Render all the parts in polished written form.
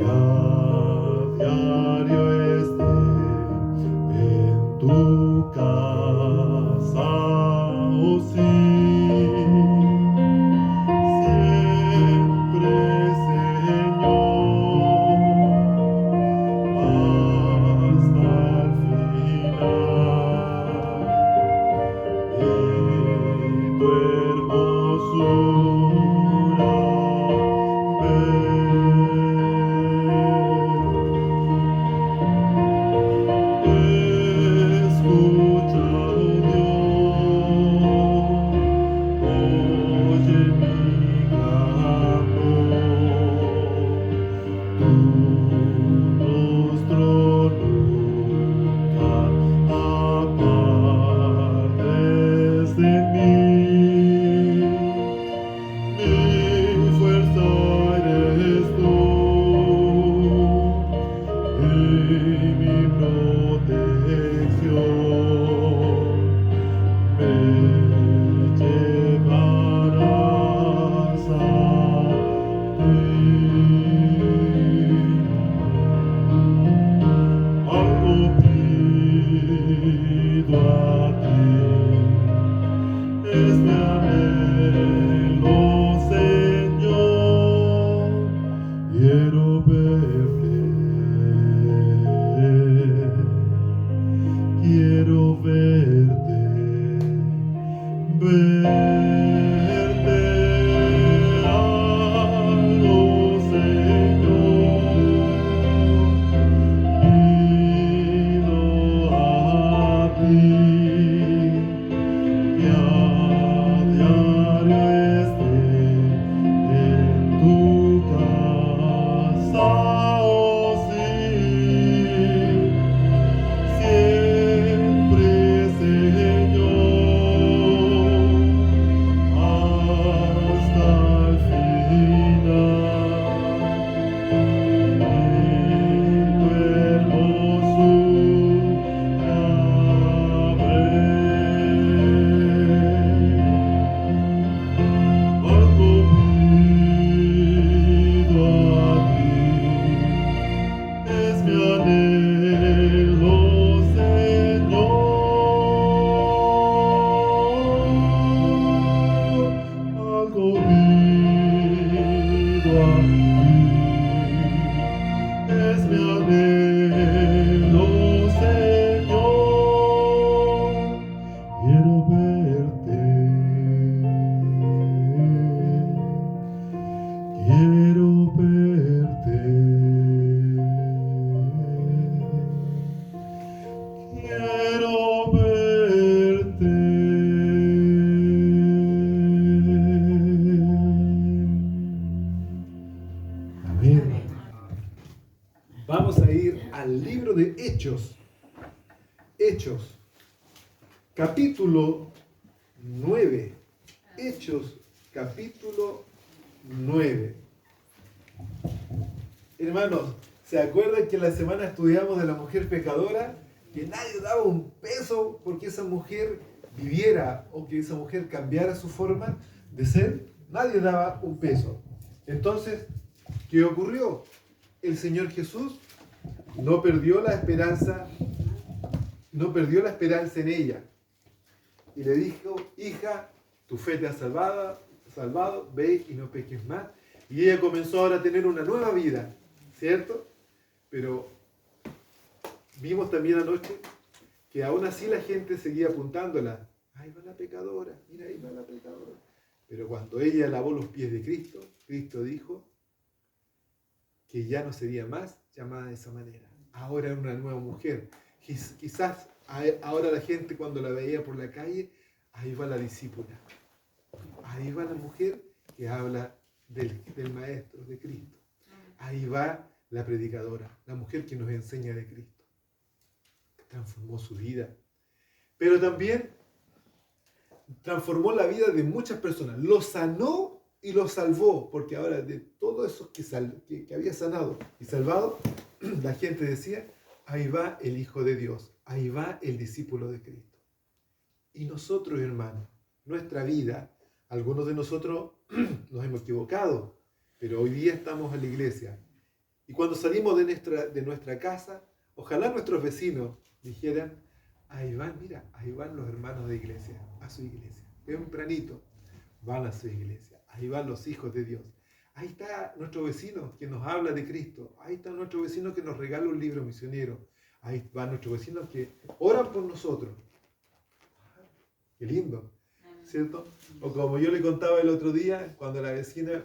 que a diario esté en tu casa, oh sí, siempre Señor, hasta el final, y tu hermosura ver. Escucha, oh Dios, oye mi clamor, tu rostro nunca apartes de mí. Mi fuerza eres tú y mi protección. Me llevarás a ti. Algo pido a ti, es mi anhelo, Señor, quiero verte, quiero verte, verte, algo, Señor, pido a ti, que a diario esté en tu casa, oh sí, siempre Señor, hasta el final, y tu hermosura ver. Algo pido a ti, es mi anhelo, Señor. Algo pido a ti, es mi anhelo, Señor. Quiero verte, quiero verte, quiero verte. Amén. Vamos a ir al libro de Hechos. Hechos, capítulo 9. Hechos, capítulo 9. Hermanos, ¿se acuerdan que la semana estudiamos de la mujer pecadora? Que nadie daba un peso porque esa mujer viviera o que esa mujer cambiara su forma de ser. Nadie daba un peso. Entonces, ¿qué ocurrió? El Señor Jesús no perdió la esperanza en ella. Y le dijo: hija, tu fe te ha salvado, ve y no peques más. Y ella comenzó ahora a tener una nueva vida, ¿cierto? Pero vimos también anoche que aún así la gente seguía apuntándola. Ahí va la pecadora, mira, ahí va la pecadora. Pero cuando ella lavó los pies de Cristo, Cristo dijo que ya no sería más llamada de esa manera. Ahora era una nueva mujer. Quizás ahora la gente cuando la veía por la calle, ahí va la discípula. Ahí va la mujer que habla del Maestro, de Cristo. Ahí va la predicadora, la mujer que nos enseña de Cristo. Transformó su vida. Pero también transformó la vida de muchas personas. Lo sanó y lo salvó, porque ahora de todos esos que había sanado y salvado, la gente decía: ahí va el Hijo de Dios, ahí va el discípulo de Cristo. Y nosotros, hermanos, nuestra vida, algunos de nosotros nos hemos equivocado, pero hoy día estamos en la iglesia. Y cuando salimos de nuestra casa, ojalá nuestros vecinos dijeran, ahí van, mira, ahí van los hermanos de iglesia, a su iglesia. Tempranito van a su iglesia. Ahí van los hijos de Dios. Ahí está nuestro vecino que nos habla de Cristo. Ahí está nuestro vecino que nos regala un libro misionero. Ahí van nuestros vecinos que oran por nosotros. Qué lindo, ¿cierto? O como yo le contaba el otro día, cuando la vecina,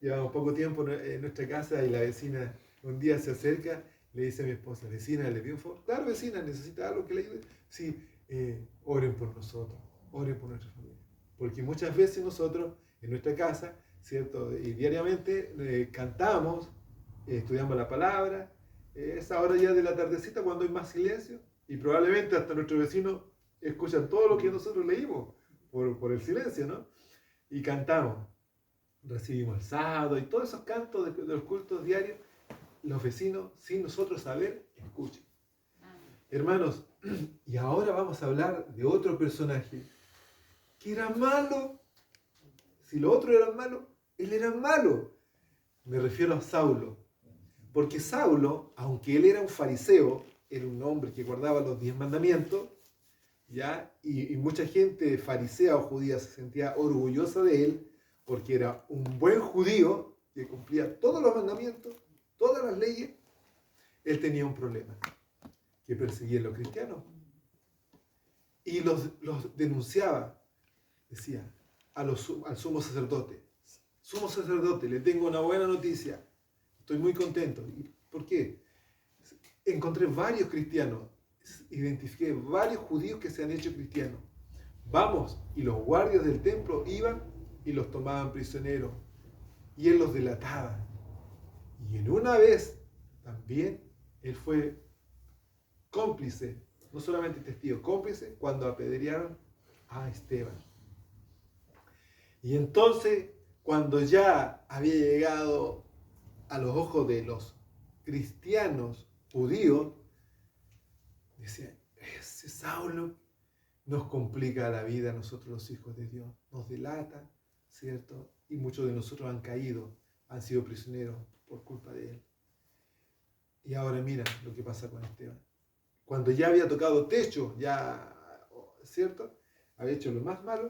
llevamos poco tiempo en nuestra casa y la vecina un día se acerca, le dice a mi esposa, vecina, ¿le pido un favor? Claro, vecina, ¿necesita algo que le ayude? Sí, oren por nosotros, oren por nuestra familia. Porque muchas veces nosotros en nuestra casa, ¿cierto? Y diariamente cantamos, estudiamos la palabra, es ahora ya de la tardecita cuando hay más silencio y probablemente hasta nuestros vecinos escuchan todo lo que nosotros leímos por el silencio, ¿no? Y cantamos, recibimos el sábado y todos esos cantos de los cultos diarios, los vecinos, sin nosotros saber, escuchan. Hermanos, y ahora vamos a hablar de otro personaje que era malo. Si los otros eran malos, él era malo. Me refiero a Saulo. Porque Saulo, aunque él era un fariseo, era un hombre que guardaba los 10 mandamientos, ¿ya? Y mucha gente farisea o judía se sentía orgullosa de él, porque era un buen judío que cumplía todos los mandamientos, todas las leyes. Él tenía un problema, que perseguía a los cristianos. Y los denunciaba, decía, al sumo sacerdote, le tengo una buena noticia, estoy muy contento. ¿Y por qué? Encontré varios cristianos, identifiqué varios judíos que se han hecho cristianos. Vamos, y los guardias del templo iban y los tomaban prisioneros, y él los delataba. Y en una vez también él fue cómplice, no solamente testigo, cómplice cuando apedrearon a Esteban. Y entonces, cuando ya había llegado a los ojos de los cristianos judíos, decían, ese Saulo nos complica la vida a nosotros los hijos de Dios, nos delata, ¿cierto? Y muchos de nosotros han caído, han sido prisioneros por culpa de él. Y ahora mira lo que pasa con Esteban. Cuando ya había tocado techo, ya, ¿cierto? Había hecho lo más malo.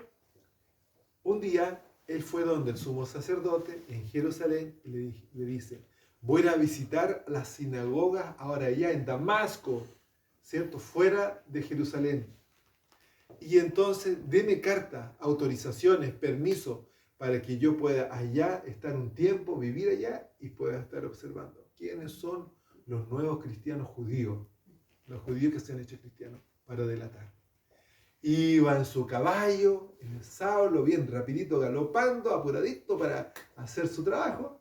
Un día él fue donde el sumo sacerdote en Jerusalén y le dice, voy a ir a visitar las sinagogas ahora allá en Damasco, ¿cierto? Fuera de Jerusalén. Y entonces deme carta, autorizaciones, permiso, para que yo pueda allá estar un tiempo, vivir allá y pueda estar observando quiénes son los nuevos cristianos judíos, los judíos que se han hecho cristianos, para delatar. Iba en su caballo, en el Saulo, bien rapidito, galopando, apuradito para hacer su trabajo,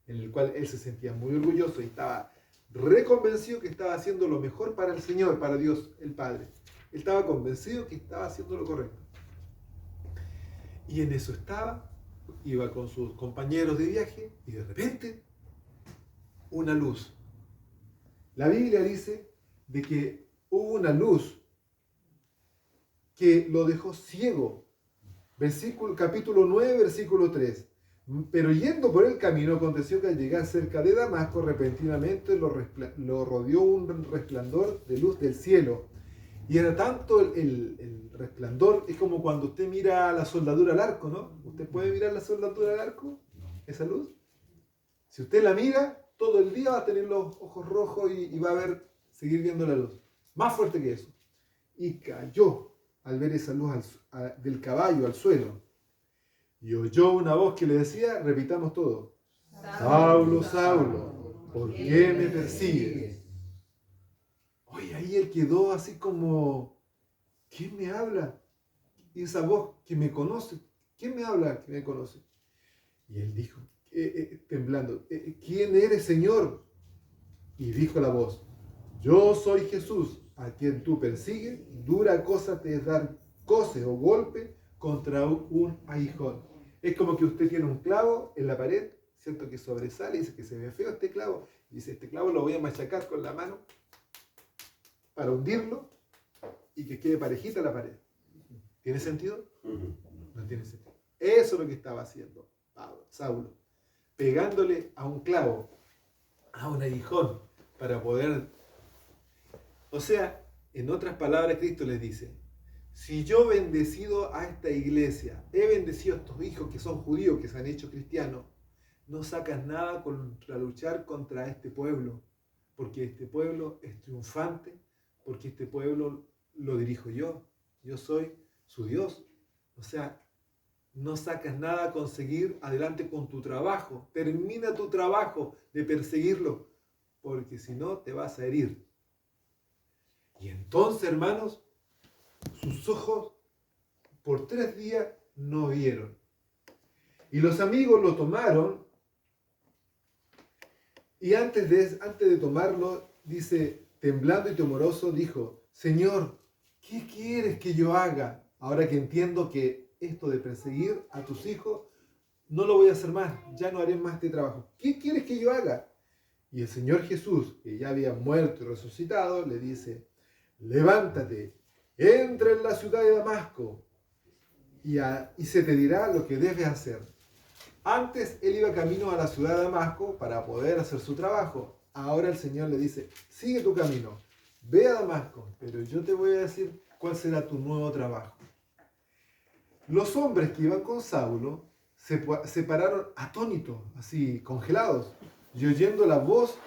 en el cual él se sentía muy orgulloso y estaba reconvencido que estaba haciendo lo mejor para el Señor, para Dios, el Padre. Él estaba convencido que estaba haciendo lo correcto. Y en eso iba con sus compañeros de viaje y de repente una luz. La Biblia dice de que hubo una luz que lo dejó ciego. Capítulo 9, versículo 3. Pero yendo por el camino, aconteció que al llegar cerca de Damasco, repentinamente lo rodeó un resplandor de luz del cielo. Y era tanto el resplandor, es como cuando usted mira la soldadura al arco, ¿no? ¿Usted puede mirar la soldadura al arco? Esa luz. Si usted la mira, todo el día va a tener los ojos rojos y va a seguir viendo la luz. Más fuerte que eso. Y cayó al ver esa luz del caballo al suelo. Y oyó una voz que le decía, repitamos todo, Saulo, Saulo, ¿por qué me persigues? Oye, ahí él quedó así como, ¿quién me habla? Y esa voz que me conoce, ¿quién me habla que me conoce? Y él dijo, temblando, ¿quién eres, Señor? Y dijo la voz, yo soy Jesús, a quien tú persigues, dura cosa te es dar coces o golpe contra un aguijón. Es como que usted tiene un clavo en la pared, ¿cierto? Que sobresale y dice que se ve feo este clavo. Y dice, este clavo lo voy a machacar con la mano para hundirlo y que quede parejita la pared. ¿Tiene sentido? No tiene sentido. Eso es lo que estaba haciendo Saulo, pegándole a un clavo a un aguijón para poder... O sea, en otras palabras, Cristo les dice, si yo he bendecido a esta iglesia, he bendecido a estos hijos que son judíos, que se han hecho cristianos, no sacas nada contra luchar contra este pueblo, porque este pueblo es triunfante, porque este pueblo lo dirijo yo soy su Dios. O sea, no sacas nada a conseguir adelante con tu trabajo, termina tu trabajo de perseguirlo, porque si no te vas a herir. Y entonces, hermanos, sus ojos por 3 días no vieron. Y los amigos lo tomaron, y antes de tomarlo, dice, temblando y temoroso, dijo, Señor, ¿qué quieres que yo haga? Ahora que entiendo que esto de perseguir a tus hijos, no lo voy a hacer más, ya no haré más este trabajo. ¿Qué quieres que yo haga? Y el Señor Jesús, que ya había muerto y resucitado, le dice, levántate, entra en la ciudad de Damasco y se te dirá lo que debes hacer. Antes él iba camino a la ciudad de Damasco para poder hacer su trabajo. Ahora el Señor le dice, sigue tu camino, ve a Damasco, pero yo te voy a decir cuál será tu nuevo trabajo. Los hombres que iban con Saulo se pararon atónitos, así congelados, y oyendo la voz,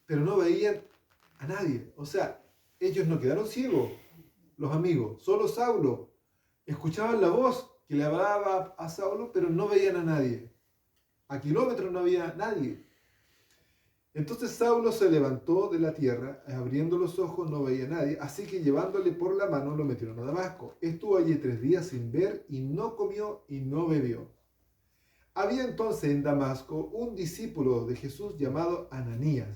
pero no veían a nadie. O sea, ellos no quedaron ciegos, los amigos, solo Saulo. Escuchaban la voz que le hablaba a Saulo, pero no veían a nadie. A kilómetros no había nadie. Entonces Saulo se levantó de la tierra, abriendo los ojos no veía a nadie, así que llevándole por la mano lo metieron a Damasco. Estuvo allí 3 días sin ver y no comió y no bebió. Había entonces en Damasco un discípulo de Jesús llamado Ananías,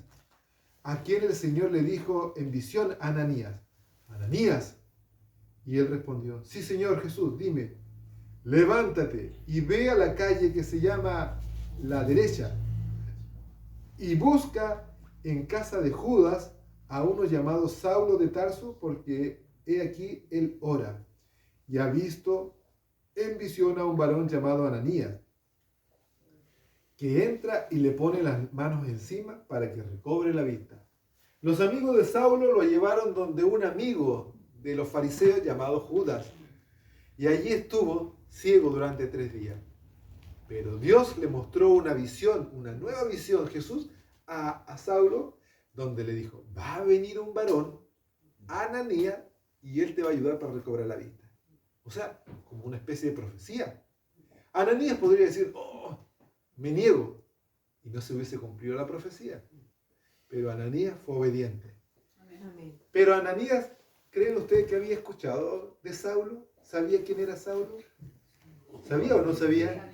a quien el Señor le dijo en visión, Ananías, Ananías. Y él respondió, sí Señor Jesús, dime, levántate y ve a la calle que se llama La Derecha y busca en casa de Judas a uno llamado Saulo de Tarso, porque he aquí él ora y ha visto en visión a un varón llamado Ananías, que entra y le pone las manos encima para que recobre la vista. Los amigos de Saulo lo llevaron donde un amigo de los fariseos llamado Judas, y allí estuvo ciego durante 3 días. Pero Dios le mostró una visión, una nueva visión, Jesús, a Saulo, donde le dijo, va a venir un varón, Ananías, y él te va a ayudar para recobrar la vista. O sea, como una especie de profecía. Ananías podría decir, oh, me niego, y no se hubiese cumplido la profecía. Pero Ananías fue obediente. Amén. Pero Ananías, ¿creen ustedes que había escuchado de Saulo? ¿Sabía quién era Saulo? ¿Sabía o no sabía?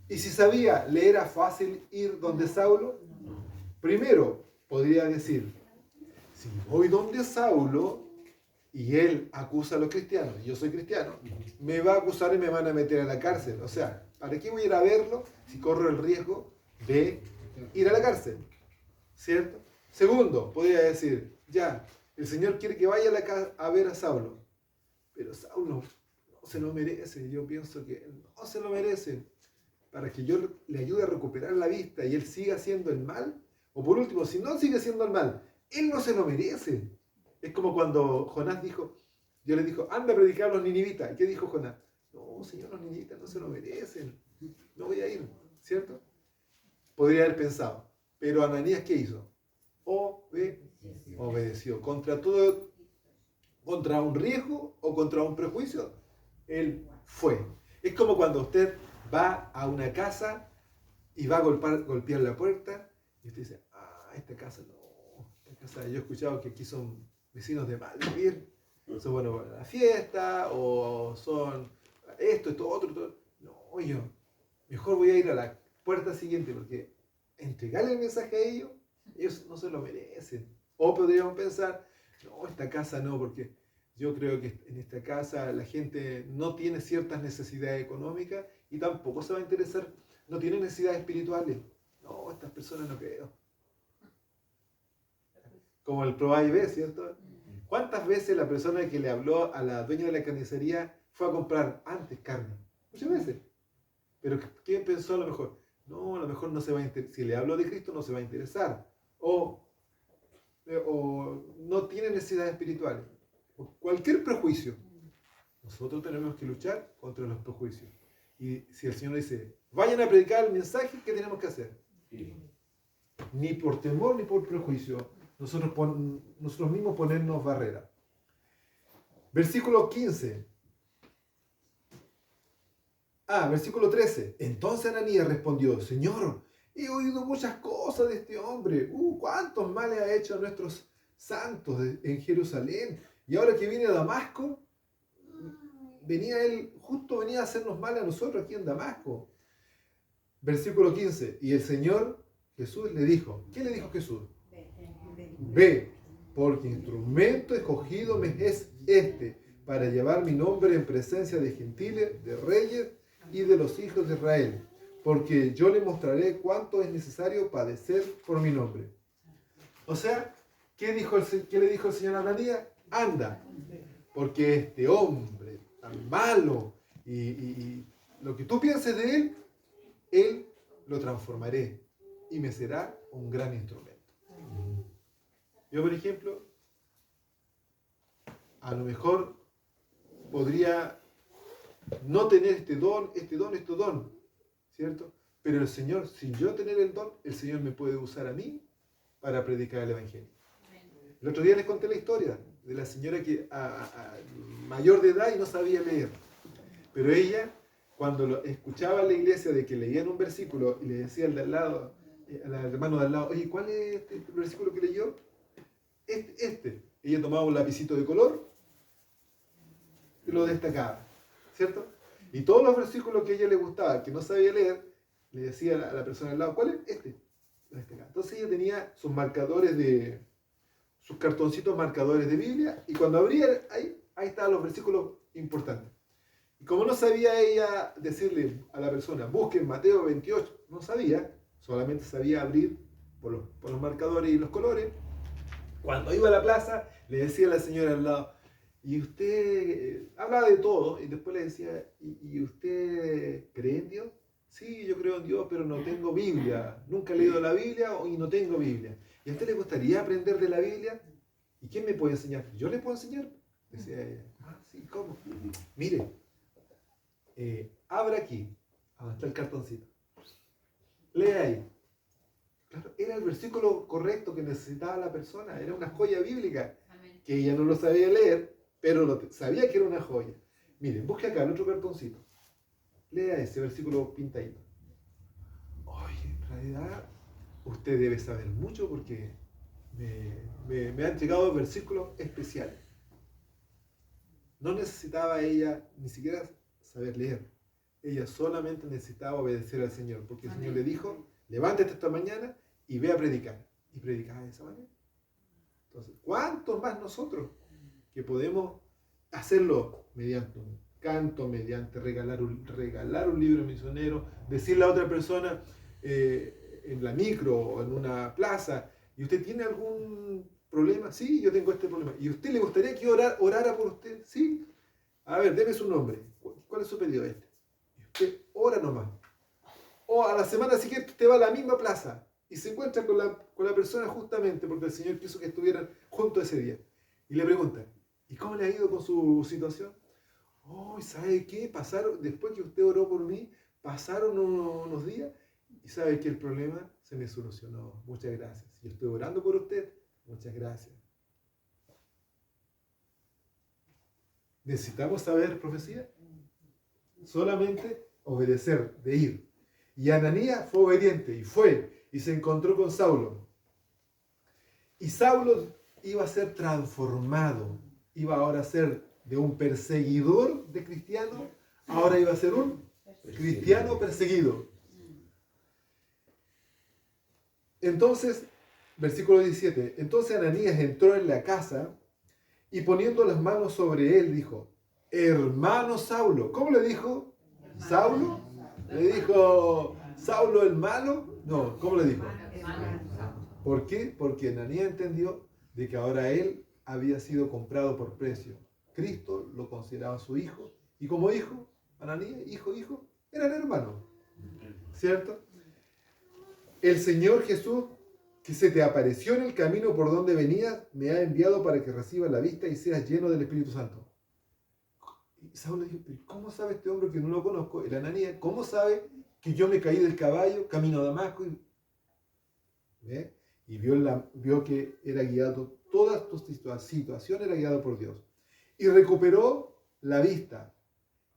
Y si sabía, ¿le era fácil ir donde Saulo? Primero, podría decir, si voy donde Saulo y él acusa a los cristianos, y yo soy cristiano, me va a acusar y me van a meter a la cárcel. O sea, ¿para qué voy a ir a verlo si corro el riesgo de ir a la cárcel? ¿Cierto? Segundo, podría decir, ya, el Señor quiere que vaya a ver a Saulo, pero Saulo no se lo merece. Yo pienso que no se lo merece, para que yo le ayude a recuperar la vista y él siga haciendo el mal. O por último, si no sigue haciendo el mal, él no se lo merece. Es como cuando Jonás dijo, Dios le dijo, anda a predicar a los ninivitas. ¿Y qué dijo Jonás? No, Señor, los ninivitas no se lo merecen, no voy a ir, ¿cierto? Podría haber pensado. Pero Ananías, ¿qué hizo? Obedeció. Contra un riesgo o contra un prejuicio, él fue. Es como cuando usted va a una casa y va a golpear la puerta y usted dice, esta casa no, esta casa, yo he escuchado que aquí son vecinos de mal vivir, son buenos para la fiesta, o son esto, otro. No, yo mejor voy a ir a la puerta siguiente, porque entregarle el mensaje a ellos no se lo merecen. O podríamos pensar, no, esta casa no, porque yo creo que en esta casa la gente no tiene ciertas necesidades económicas y tampoco se va a interesar, no tiene necesidades espirituales. No, estas personas no creo. Como el probá y ve, ¿cierto? ¿Cuántas veces la persona que le habló a la dueña de la carnicería fue a comprar antes carne? Muchas veces. Pero ¿qué pensó a lo mejor? No, a lo mejor no se va a si le hablo de Cristo no se va a interesar. O no tiene necesidades espirituales. O cualquier prejuicio. Nosotros tenemos que luchar contra los prejuicios. Y si el Señor dice, vayan a predicar el mensaje, ¿qué tenemos que hacer? Ni por temor ni por prejuicio. Nosotros mismos ponernos barreras. Versículo 15. Versículo 13. Entonces Ananías respondió, Señor, he oído muchas cosas de este hombre. ¿Cuántos males ha hecho a nuestros santos en Jerusalén? Y ahora que viene a Damasco, justo venía a hacernos mal a nosotros aquí en Damasco. Versículo 15. Y el Señor Jesús le dijo, ¿qué le dijo Jesús? Ve, porque instrumento escogido me es este, para llevar mi nombre en presencia de gentiles, de reyes y de los hijos de Israel, porque yo le mostraré cuánto es necesario padecer por mi nombre. O sea, ¿qué le dijo el Señor a Ananías? Anda, porque este hombre tan malo y lo que tú pienses de él lo transformaré y me será un gran instrumento. Yo, por ejemplo, a lo mejor podría no tener este don, ¿cierto? Pero el Señor, sin yo tener el don, el Señor me puede usar a mí para predicar el Evangelio. El otro día les conté la historia de la señora que mayor de edad y no sabía leer. Pero ella, cuando escuchaba en la iglesia de que leían un versículo y le decía al de al lado, al hermano de al lado, oye, ¿cuál es este versículo que leyó? Ella tomaba un lapicito de color y lo destacaba, ¿cierto? Y todos los versículos que a ella le gustaba, que no sabía leer, le decía a la persona al lado, ¿cuál es este? Lo destacaba. Entonces ella tenía sus cartoncitos marcadores de Biblia, y cuando abría, ahí estaban los versículos importantes. Y como no sabía ella decirle a la persona, busquen Mateo 28, no sabía, solamente sabía abrir por los marcadores y los colores. Cuando iba a la plaza, le decía a la señora al lado, y usted hablaba de todo, y después le decía, ¿y usted cree en Dios? Sí, yo creo en Dios, pero no tengo Biblia. Nunca he leído la Biblia y no tengo Biblia. ¿Y a usted le gustaría aprender de la Biblia? ¿Y quién me puede enseñar? ¿Yo le puedo enseñar? Decía ella. Sí, ¿cómo? Mire, abra aquí, donde está el cartoncito. Lea ahí. Claro, era el versículo correcto que necesitaba la persona, era una joya bíblica, que ella no lo sabía leer, pero sabía que era una joya. Miren, busque acá el otro cartoncito. Lea ese versículo pintadito. Oye, en realidad, usted debe saber mucho porque me ha entregado versículos especiales. No necesitaba ella ni siquiera saber leer. Ella solamente necesitaba obedecer al Señor, porque el Señor le dijo, levántate esta mañana y ve a predicar. Y predicaba de esa manera. Entonces, ¿cuántos más nosotros que podemos hacerlo mediante un canto, mediante regalar un libro misionero, decirle a otra persona en la micro o en una plaza, ¿y usted tiene algún problema? Sí, yo tengo este problema. ¿Y a usted le gustaría que orara por usted? Sí. A ver, deme su nombre. ¿Cuál es su pedido? Y usted ora nomás. O a la semana siguiente usted va a la misma plaza y se encuentra con la persona justamente porque el Señor quiso que estuvieran juntos ese día. Y le pregunta, ¿y cómo le ha ido con su situación? Oh, ¿sabe qué? Después que usted oró por mí, pasaron unos días y ¿sabe que el problema se me solucionó? Muchas gracias. Yo estoy orando por usted. Muchas gracias. ¿Necesitamos saber profecía? Solamente obedecer, de ir. Y Ananías fue obediente y fue y se encontró con Saulo. Y Saulo iba a ser transformado. Iba ahora a ser de un perseguidor de cristianos, ahora iba a ser un cristiano perseguido. Entonces, versículo 17, entonces Ananías entró en la casa y poniendo las manos sobre él dijo, hermano Saulo. ¿Cómo le dijo? ¿Saulo? ¿Le dijo Saulo el malo? No, ¿cómo le dijo? ¿Por qué? Porque Ananías entendió de que ahora él había sido comprado por precio. Cristo lo consideraba su hijo y como hijo, Ananías, hijo, eran hermanos, ¿cierto? el Señor Jesús, que se te apareció en el camino por donde venías, me ha enviado para que recibas la vista y seas lleno del Espíritu Santo. Y Saulo dijo, ¿cómo sabe este hombre que no lo conozco, el Ananías? ¿Cómo sabe que yo me caí del caballo, camino a Damasco? ¿Ve? Y vio que era guiado, toda tu situación era guiado por Dios. Y recuperó la vista.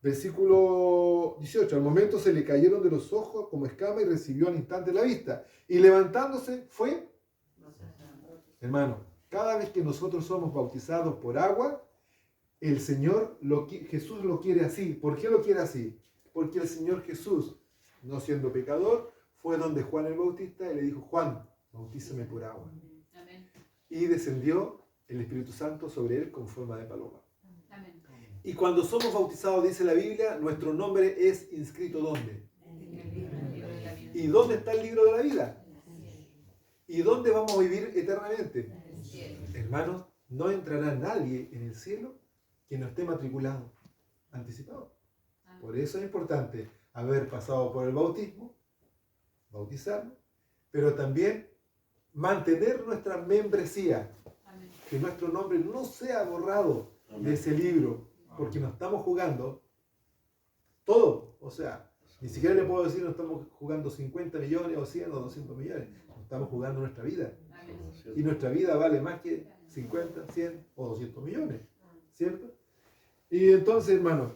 Versículo 18, al momento se le cayeron de los ojos como escama y recibió al instante la vista. Y levantándose fue. Hermano, cada vez que nosotros somos bautizados por agua, el Señor, Jesús lo quiere así. ¿Por qué lo quiere así? Porque el Señor Jesús, no siendo pecador, fue donde Juan el Bautista y le dijo, Juan, bautízame por agua. Amén. Y descendió el Espíritu Santo sobre él con forma de paloma. Amén. Y cuando somos bautizados, dice la Biblia, nuestro nombre es inscrito ¿dónde? En el libro de la vida. ¿Y dónde está el libro de la vida? ¿Y dónde vamos a vivir eternamente? En el cielo. Hermanos, no entrará nadie en el cielo que no esté matriculado, anticipado. Amén. Por eso es importante haber pasado por el bautismo, bautizarnos, pero también mantener nuestra membresía, Amén. que nuestro nombre no sea borrado de ese libro, porque nos estamos jugando todo. O sea, ni siquiera le puedo decir no estamos jugando 50 millones o 100 o 200 millones, nos estamos jugando nuestra vida. Amén. Y nuestra vida vale más que 50, 100 o 200 millones, ¿cierto? Y entonces, hermano,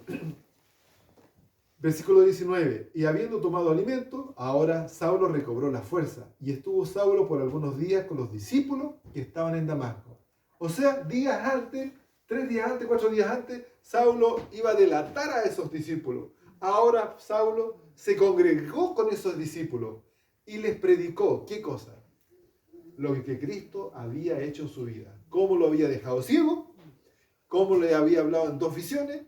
versículo 19, y habiendo tomado alimento, ahora Saulo recobró la fuerza, y estuvo Saulo por algunos días con los discípulos que estaban en Damasco. O sea, días antes, 3 días antes, 4 días antes, Saulo iba a delatar a esos discípulos. Ahora Saulo se congregó con esos discípulos y les predicó, ¿qué cosa? Lo que Cristo había hecho en su vida. Cómo lo había dejado ciego, cómo le había hablado en 2 visiones,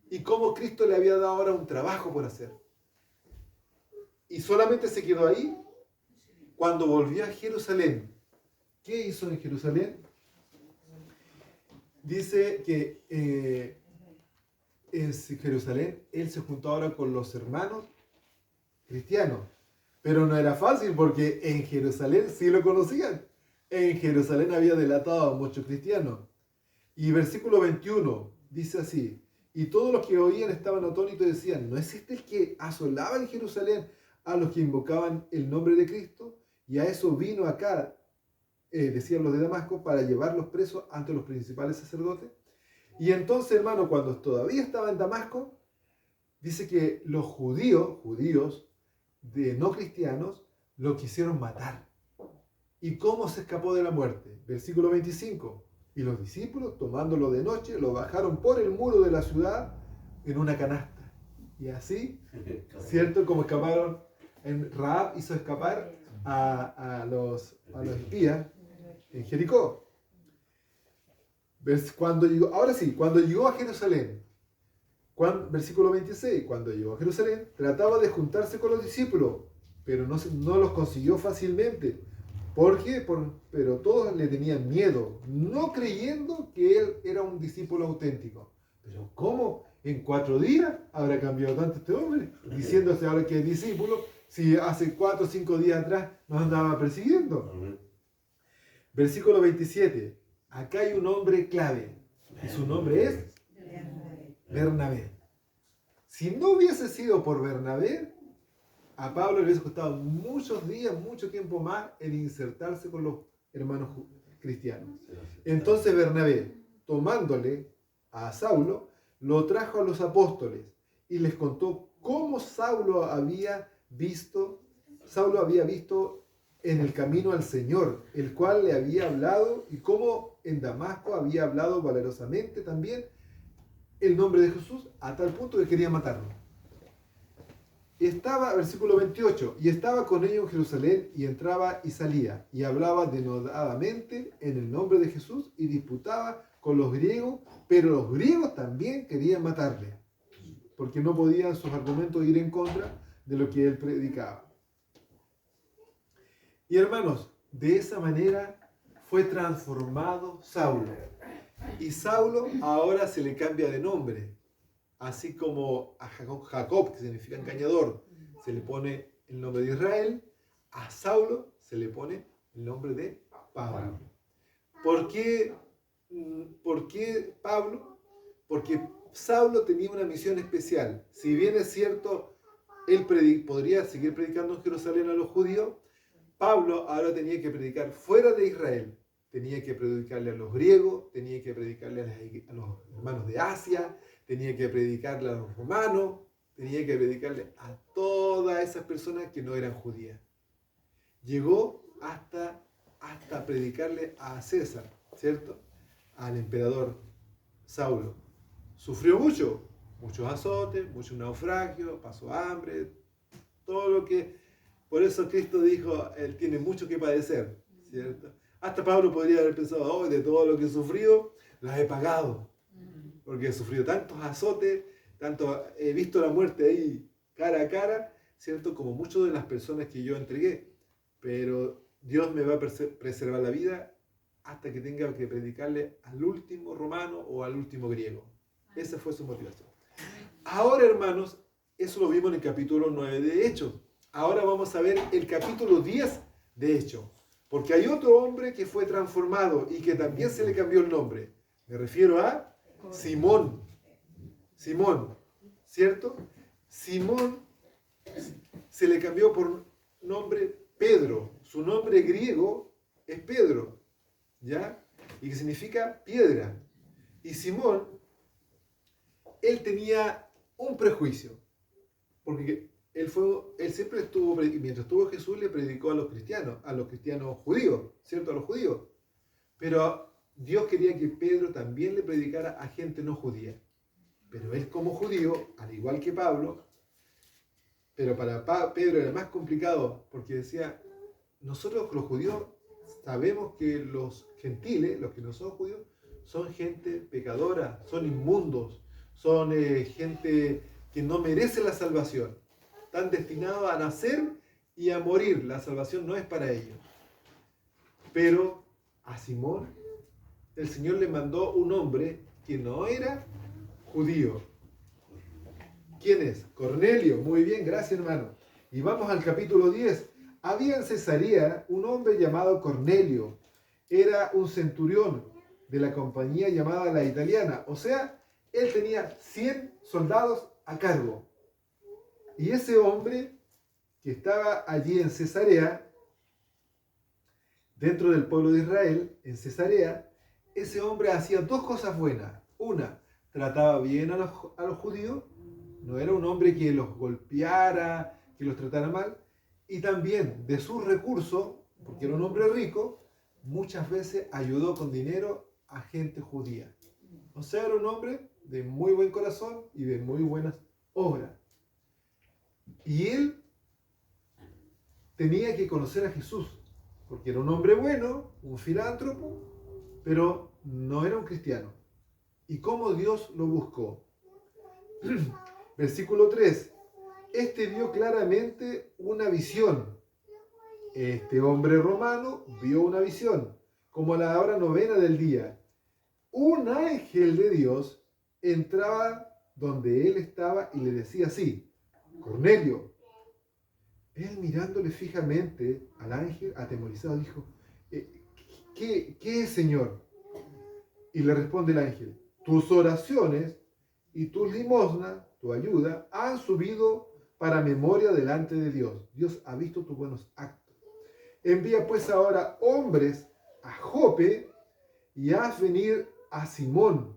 y cómo Cristo le había dado ahora un trabajo por hacer. Y solamente se quedó ahí cuando volvió a Jerusalén. ¿Qué hizo en Jerusalén? Dice que en Jerusalén él se juntó ahora con los hermanos cristianos. Pero no era fácil porque en Jerusalén sí lo conocían. En Jerusalén había delatado a muchos cristianos. Y versículo 21 dice así, y todos los que oían estaban atónitos y decían, ¿no es este el que asolaba en Jerusalén a los que invocaban el nombre de Cristo? Y a eso vino acá, decían los de Damasco, para llevarlos presos ante los principales sacerdotes. Y entonces, hermano, cuando todavía estaba en Damasco, dice que los judíos de no cristianos, lo quisieron matar. ¿Y cómo se escapó de la muerte? Versículo 25. Y los discípulos, tomándolo de noche, lo bajaron por el muro de la ciudad en una canasta. Y así, ¿cierto? Como escaparon, Rahab hizo escapar a los espías en Jericó. Cuando llegó a Jerusalén, versículo 26, cuando llegó a Jerusalén, trataba de juntarse con los discípulos, pero no los consiguió fácilmente. ¿Por qué? Pero todos le tenían miedo, no creyendo que él era un discípulo auténtico. Pero ¿cómo? En 4 días habrá cambiado tanto este hombre, diciéndose ahora que es discípulo, si hace 4 o 5 días atrás nos andaba persiguiendo. Versículo 27. Acá hay un hombre clave, y su nombre es Bernabé. Si no hubiese sido por Bernabé, a Pablo le hubiese costado muchos días, mucho tiempo más en insertarse con los hermanos cristianos. Entonces Bernabé, tomándole a Saulo, lo trajo a los apóstoles y les contó cómo Saulo había visto en el camino al Señor, el cual le había hablado, y cómo en Damasco había hablado valerosamente también el nombre de Jesús, a tal punto que quería matarlo. Versículo 28, y estaba con ellos en Jerusalén, y entraba y salía, y hablaba denodadamente en el nombre de Jesús, y disputaba con los griegos, pero los griegos también querían matarle, porque no podían sus argumentos ir en contra de lo que él predicaba. Y hermanos, de esa manera fue transformado Saulo. Y Saulo ahora se le cambia de nombre. Así como a Jacob, que significa engañador, se le pone el nombre de Israel, a Saulo se le pone el nombre de Pablo. ¿Por qué Pablo? Porque Saulo tenía una misión especial. Si bien es cierto, él podría seguir predicando en Jerusalén a los judíos, Pablo ahora tenía que predicar fuera de Israel. Tenía que predicarle a los griegos, tenía que predicarle a los hermanos de Asia, tenía que predicarle a los romanos, tenía que predicarle a todas esas personas que no eran judías. Llegó hasta predicarle a César, ¿cierto? Al emperador Saulo. Sufrió muchos azotes, muchos naufragios, pasó hambre, todo lo que... Por eso Cristo dijo, Él tiene mucho que padecer, ¿cierto? Hasta Pablo podría haber pensado, hoy de todo lo que he sufrido, las he pagado. Porque he sufrido tantos azotes, he visto la muerte ahí cara a cara, ¿cierto? Como muchas de las personas que yo entregué. Pero Dios me va a preservar la vida hasta que tenga que predicarle al último romano o al último griego. Esa fue su motivación. Ahora, hermanos, eso lo vimos en el capítulo 9 de Hechos. Ahora vamos a ver el capítulo 10 de Hechos. Porque hay otro hombre que fue transformado y que también se le cambió el nombre. Me refiero a Simón. Simón, ¿cierto? Simón se le cambió por nombre Pedro. Su nombre griego es Pedro, ¿ya? Y que significa piedra. Y Simón, él tenía un prejuicio. Porque él siempre estuvo, mientras estuvo Jesús, le predicó a los cristianos judíos, ¿cierto? A los judíos. Pero Dios quería que Pedro también le predicara a gente no judía. Pero él como judío, al igual que Pablo, pero para Pedro era más complicado porque decía, nosotros los judíos sabemos que los gentiles, los que no son judíos, son gente pecadora, son inmundos, son gente que no merece la salvación. Están destinados a nacer y a morir. La salvación no es para ellos. Pero a Simón, el Señor le mandó un hombre que no era judío. ¿Quién es? Cornelio. Muy bien, gracias, hermano. Y vamos al capítulo 10. Había en Cesarea un hombre llamado Cornelio. Era un centurión de la compañía llamada la Italiana. O sea, él tenía 100 soldados a cargo. Y ese hombre que estaba allí en Cesarea, dentro del pueblo de Israel, en Cesarea, ese hombre hacía dos cosas buenas. Una, trataba bien a los judíos. No era un hombre que los golpeara, que los tratara mal. Y también de sus recursos, porque era un hombre rico, muchas veces ayudó con dinero a gente judía. O sea, era un hombre de muy buen corazón y de muy buenas obras. Y él tenía que conocer a Jesús, porque era un hombre bueno, un filántropo, pero no era un cristiano. ¿Y cómo Dios lo buscó? Versículo 3. Este vio claramente una visión. Este hombre romano vio una visión, como a la hora 9 del día. Un ángel de Dios entraba donde él estaba y le decía así: Cornelio. Él mirándole fijamente al ángel, atemorizado, dijo: ¿Qué es, Señor? Y le responde el ángel: tus oraciones y tus limosnas, tu ayuda, han subido para memoria delante de Dios. Dios ha visto tus buenos actos. Envía pues ahora hombres a Jope y haz venir a Simón,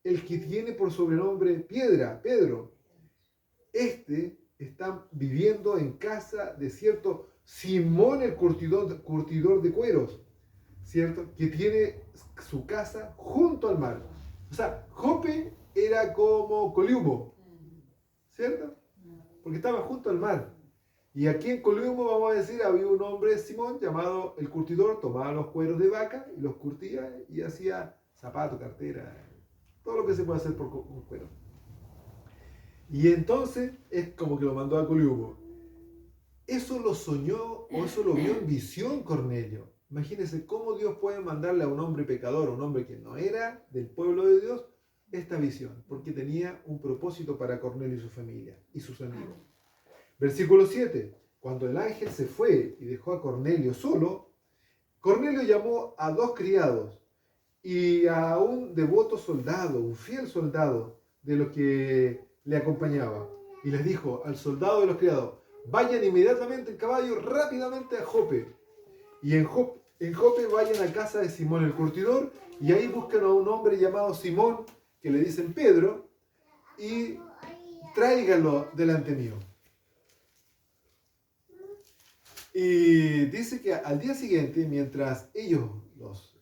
el que tiene por sobrenombre Piedra, Pedro. Este está viviendo en casa de cierto Simón el curtidor de cueros, ¿cierto? Que tiene su casa junto al mar. O sea, Jope era como Coliumo, ¿cierto? Porque estaba junto al mar. Y aquí en Coliumo, vamos a decir, había un hombre, Simón, llamado el curtidor, tomaba los cueros de vaca y los curtía y hacía zapatos, cartera, todo lo que se puede hacer con cuero. Y entonces es como que lo mandó a Coliumo. Eso lo soñó o eso lo vio en visión Cornelio. Imagínense cómo Dios puede mandarle a un hombre pecador, a un hombre que no era del pueblo de Dios, esta visión, porque tenía un propósito para Cornelio y su familia y sus amigos. Versículo 7. cuando el ángel se fue y dejó a Cornelio solo, Cornelio llamó a 2 criados y a un devoto soldado, un fiel soldado de los que le acompañaba. Y les dijo al soldado de los criados: vayan inmediatamente en caballo rápidamente a Jope. Y en Jope vayan a casa de Simón el curtidor y ahí buscan a un hombre llamado Simón, que le dicen Pedro, y tráiganlo delante mío. Y dice que al día siguiente, mientras ellos,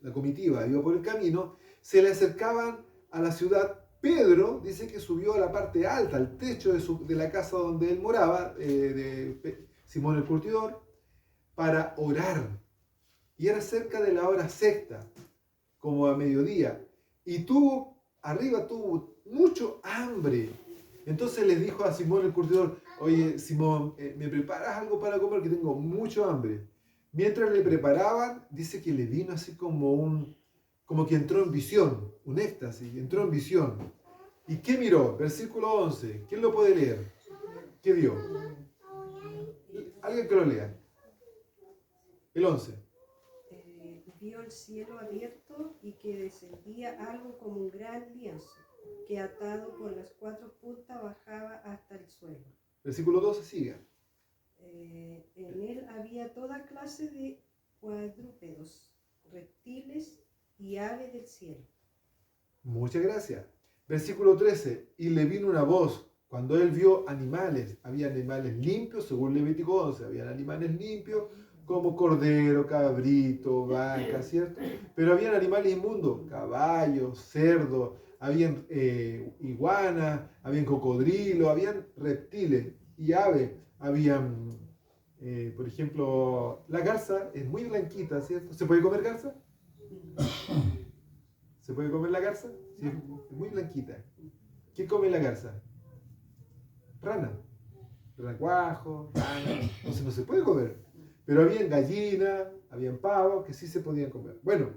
la comitiva, iba por el camino, se le acercaban a la ciudad. Pedro dice que subió a la parte alta, al techo de la casa donde él moraba, de Simón el curtidor, para orar. Y era cerca de la hora sexta, como a mediodía. Y arriba tuvo mucho hambre. Entonces les dijo a Simón el curtidor: oye, Simón, ¿me preparas algo para comer? Que tengo mucho hambre. Mientras le preparaban, dice que le vino así como que entró en visión, un éxtasis, entró en visión. ¿Y qué miró? Versículo 11. ¿Quién lo puede leer? ¿Qué vio? Alguien que lo lea. El 11. Vio el cielo abierto y que descendía algo como un gran lienzo, que atado con las 4 puntas bajaba hasta el suelo. Versículo 12 sigue. En él había toda clase de cuadrúpedos, reptiles y aves del cielo. Muchas gracias. Versículo 13. Y le vino una voz cuando él vio animales. Había animales limpios, según Levítico 11. Habían animales limpios como cordero, cabrito, vaca, ¿cierto? Pero habían animales inmundos, caballos, cerdos, habían iguanas, habían cocodrilos, habían reptiles y aves. Habían, por ejemplo, la garza es muy blanquita, ¿cierto? ¿Se puede comer garza? ¿Se puede comer la garza? Sí, es muy blanquita. ¿Qué come la garza? Rana. Renacuajo, rana. Entonces no se puede comer. Pero habían gallinas, habían pavos que sí se podían comer. Bueno,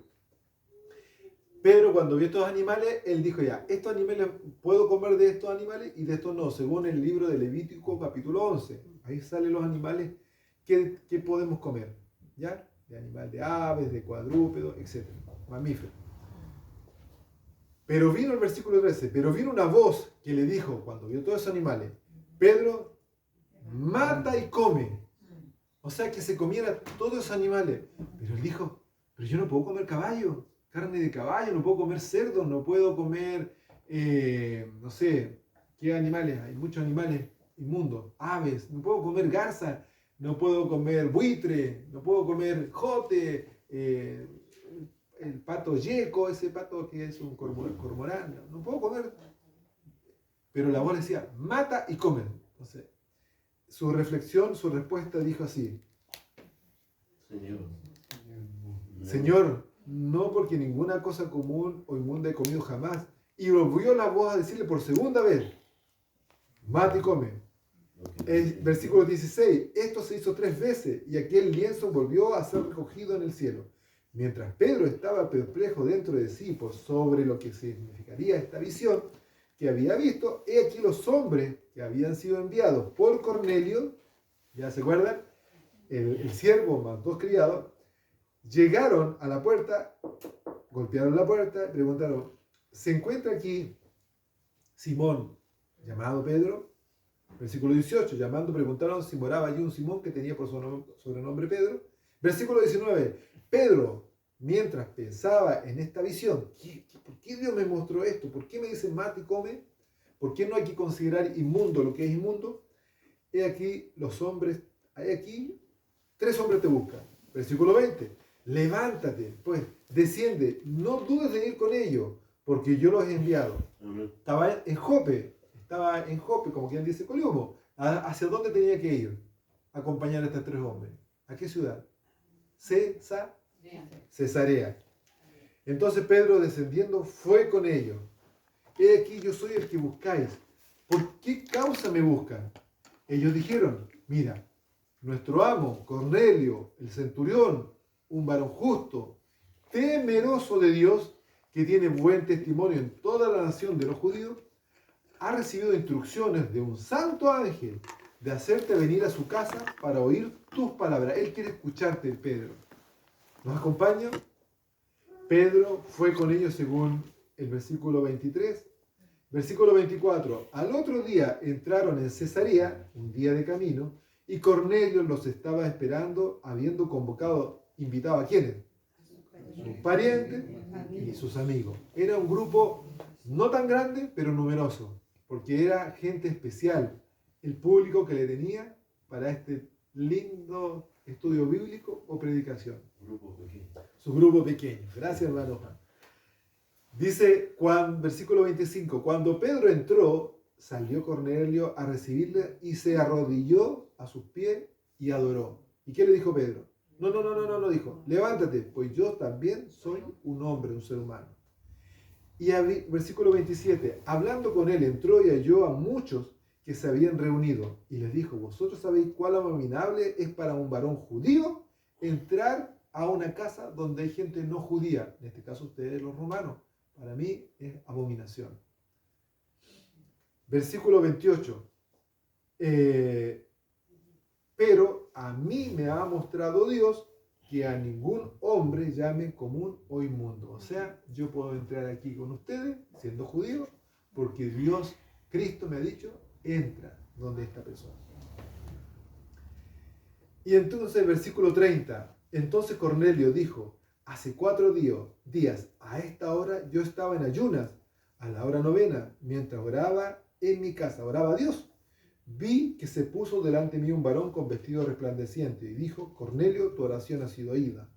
Pedro cuando vio estos animales, él dijo: ya, estos animales, puedo comer de estos animales y de estos no, según el libro de Levítico capítulo 11. Ahí salen los animales que podemos comer, ¿ya? De animal de aves, de cuadrúpedos, etc. Mamíferos. Pero vino el versículo 13, pero vino una voz que le dijo, cuando vio todos esos animales: Pedro, mata y come. O sea, que se comiera todos esos animales. Pero él dijo: pero yo no puedo comer caballo, carne de caballo, no puedo comer cerdo, no puedo comer, no sé, ¿qué animales? Hay muchos animales inmundos, aves, no puedo comer garza, no puedo comer buitre, no puedo comer jote, el pato yeco, ese pato que es un cormorán, no puedo comer. Pero la voz le decía: mata y come. Entonces, su reflexión, su respuesta dijo así: Señor, no, porque ninguna cosa común o inmunda he comido jamás. Y volvió la voz a decirle por segunda vez: mata y come. Versículo 16: esto se hizo 3 veces y aquel lienzo volvió a ser recogido en el cielo. Mientras Pedro estaba perplejo dentro de sí sobre lo que significaría esta visión que había visto, he aquí los hombres que habían sido enviados por Cornelio, ¿ya se acuerdan? El siervo más 2 criados, llegaron a la puerta, golpearon la puerta, preguntaron: ¿se encuentra aquí Simón, llamado Pedro? Versículo 18, llamando preguntaron si moraba allí un Simón que tenía por sobrenombre Pedro. Versículo 19, Pedro, mientras pensaba en esta visión, ¿por qué Dios me mostró esto? ¿Por qué me dice mata y come? ¿Por qué no hay que considerar inmundo lo que es inmundo? He aquí los hombres, hay aquí 3 hombres te buscan. Versículo 20, levántate, pues, desciende, no dudes de ir con ellos, porque yo los he enviado. Estaba en Jope, como quien dice, Coliumo. ¿Hacia dónde tenía que ir? Acompañar a estos 3 hombres. ¿A qué ciudad? Cesarea. Entonces Pedro, descendiendo, fue con ellos. He aquí, yo soy el que buscáis. ¿Por qué causa me buscan? Ellos dijeron: mira, nuestro amo, Cornelio, el centurión, un varón justo, temeroso de Dios, que tiene buen testimonio en toda la nación de los judíos, ha recibido instrucciones de un santo ángel de hacerte venir a su casa para oír tus palabras. Él quiere escucharte, Pedro. ¿Nos acompaña? Pedro fue con ellos según el versículo 23. Versículo 24. Al otro día entraron en Cesarea, un día de camino, y Cornelio los estaba esperando, habiendo invitado a ¿quiénes? Sus parientes y sus amigos. Era un grupo no tan grande, pero numeroso, porque era gente especial, el público que le tenía para este lindo estudio bíblico o predicación. Su grupo pequeño. Gracias, hermano Juan. Dice versículo 25, cuando Pedro entró, salió Cornelio a recibirle y se arrodilló a sus pies y adoró. ¿Y qué le dijo Pedro? No, dijo, levántate, pues yo también soy un hombre, un ser humano. Y versículo 27, hablando con él, entró y halló a muchos que se habían reunido y les dijo, vosotros sabéis cuál abominable es para un varón judío entrar a una casa donde hay gente no judía, en este caso ustedes los romanos. Para mí es abominación. Versículo 28. Pero a mí me ha mostrado Dios que a ningún hombre llame común o inmundo. O sea, yo puedo entrar aquí con ustedes, siendo judío, porque Dios, Cristo me ha dicho, entra donde esta persona. Y entonces, versículo 30. Entonces Cornelio dijo, hace 4 días, a esta hora yo estaba en ayunas, a la hora 9, mientras oraba en mi casa, oraba a Dios. Vi que se puso delante mío un varón con vestido resplandeciente y dijo, Cornelio, tu oración ha sido oída.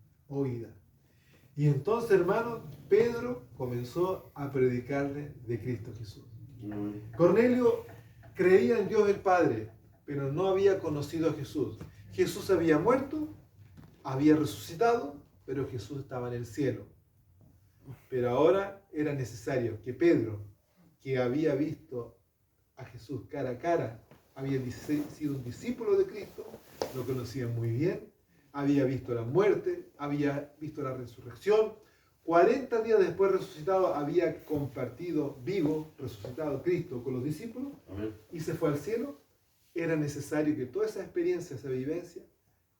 Y entonces, hermanos, Pedro comenzó a predicarle de Cristo Jesús. Cornelio creía en Dios el Padre, pero no había conocido a Jesús. Jesús había muerto, había resucitado, pero Jesús estaba en el cielo. Pero ahora era necesario que Pedro, que había visto a Jesús cara a cara, había sido un discípulo de Cristo, lo conocía muy bien, había visto la muerte, había visto la resurrección, 40 días después resucitado, había compartido vivo, resucitado Cristo con los discípulos. Amén. Y se fue al cielo. Era necesario que toda esa experiencia, esa vivencia,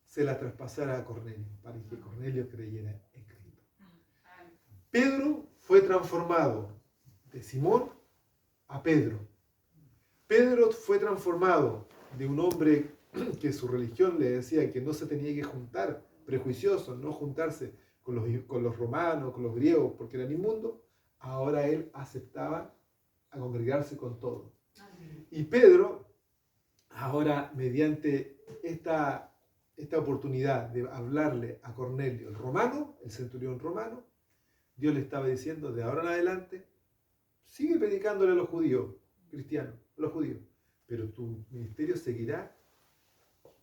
se la traspasara a Cornelio, para que Cornelio creyera en Cristo. Pedro fue transformado de Simón a Pedro. Pedro fue transformado de un hombre que su religión le decía que no se tenía que juntar, prejuicioso, no juntarse con los romanos, con los griegos, porque eran inmundos. Ahora él aceptaba a congregarse con todos. Y Pedro, ahora mediante esta oportunidad de hablarle a Cornelio, el romano, el centurión romano, Dios le estaba diciendo, de ahora en adelante, sigue predicándole a los judíos, cristianos, a los judíos, pero tu ministerio seguirá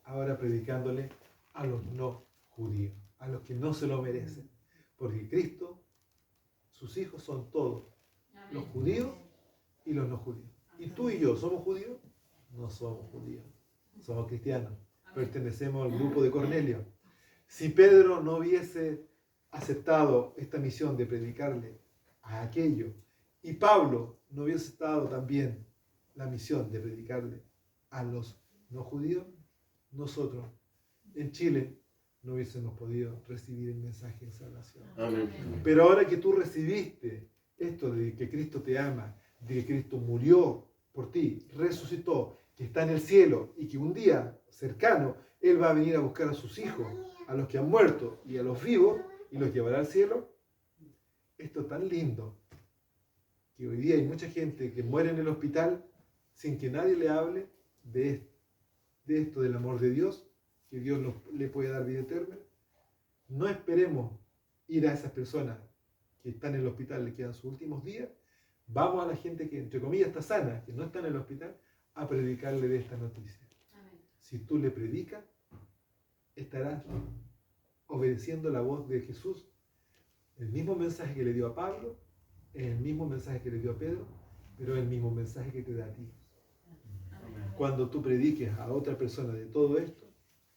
ahora predicándole a los no judíos, a los que no se lo merecen, porque Cristo, sus hijos son todos, los judíos y los no judíos. ¿Y tú y yo somos judíos? No somos judíos, somos cristianos, pertenecemos al grupo de Cornelio. Si Pedro no hubiese aceptado esta misión de predicarle a aquello, y Pablo no hubiese aceptado también la misión de predicarle a los no judíos, nosotros en Chile no hubiésemos podido recibir el mensaje de salvación. Amén. Pero ahora que tú recibiste esto de que Cristo te ama, de que Cristo murió por ti, resucitó, que está en el cielo y que un día cercano Él va a venir a buscar a sus hijos, a los que han muerto y a los vivos, y los llevará al cielo. Esto es tan lindo que hoy día hay mucha gente que muere en el hospital sin que nadie le hable de esto del amor de Dios, que Dios le puede dar vida eterna. No esperemos ir a esas personas que están en el hospital, le quedan sus últimos días. Vamos a la gente que, entre comillas, está sana, que no está en el hospital, a predicarle de esta noticia. Amén. Si tú le predicas, estarás obedeciendo la voz de Jesús. El mismo mensaje que le dio a Pablo, es el mismo mensaje que le dio a Pedro, pero es el mismo mensaje que te da a ti. Amén. Cuando tú prediques a otra persona de todo esto,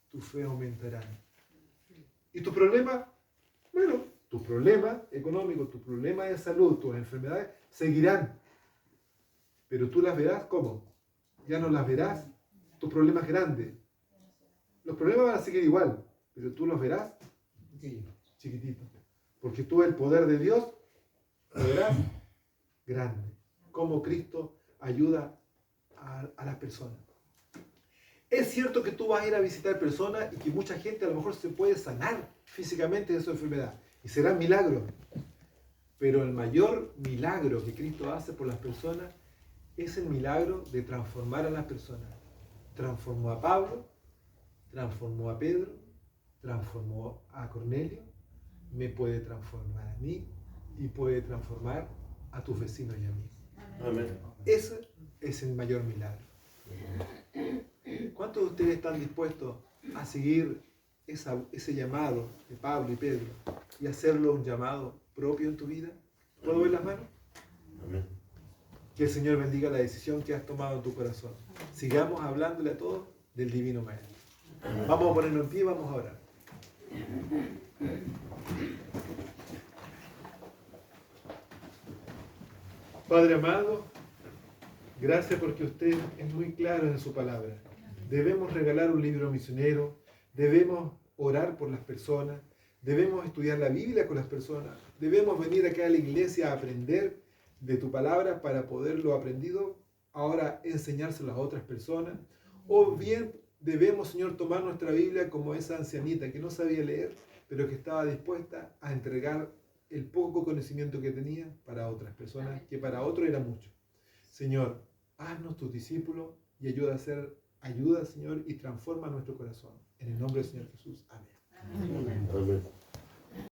tu fe aumentará. ¿Y tu problema? Bueno, tu problema económico, tu problema de salud, tus enfermedades seguirán. Pero tú las verás, ¿cómo? Ya no las verás tus problemas grandes. Los problemas van a seguir igual, pero tú los verás pequeños, chiquititos. Porque tú el poder de Dios lo verás grande. Cómo Cristo ayuda a las personas. Es cierto que tú vas a ir a visitar personas y que mucha gente a lo mejor se puede sanar físicamente de su enfermedad. Y será milagro. Pero el mayor milagro que Cristo hace por las personas es el milagro de transformar a las personas. Transformó a Pablo, transformó a Pedro, transformó a Cornelio, me puede transformar a mí y puede transformar a tus vecinos y a mí. Amén. Ese es el mayor milagro. ¿Cuántos de ustedes están dispuestos a seguir ese llamado de Pablo y Pedro y hacerlo un llamado propio en tu vida? ¿Puedo ver las manos? Amén. Que el Señor bendiga la decisión que has tomado en tu corazón. Sigamos hablándole a todos del Divino Maestro. Vamos a ponernos en pie y vamos a orar. Padre amado, gracias porque usted es muy claro en su palabra. Debemos regalar un libro misionero, debemos orar por las personas, debemos estudiar la Biblia con las personas, debemos venir acá a la iglesia a aprender de tu palabra para poder lo aprendido ahora enseñárselo a otras personas. O bien debemos, Señor, tomar nuestra Biblia como esa ancianita que no sabía leer, pero que estaba dispuesta a entregar el poco conocimiento que tenía para otras personas, que para otros era mucho. Señor, haznos tus discípulos y ayuda, Señor, y transforma nuestro corazón. En el nombre del Señor Jesús. Amén. Amén.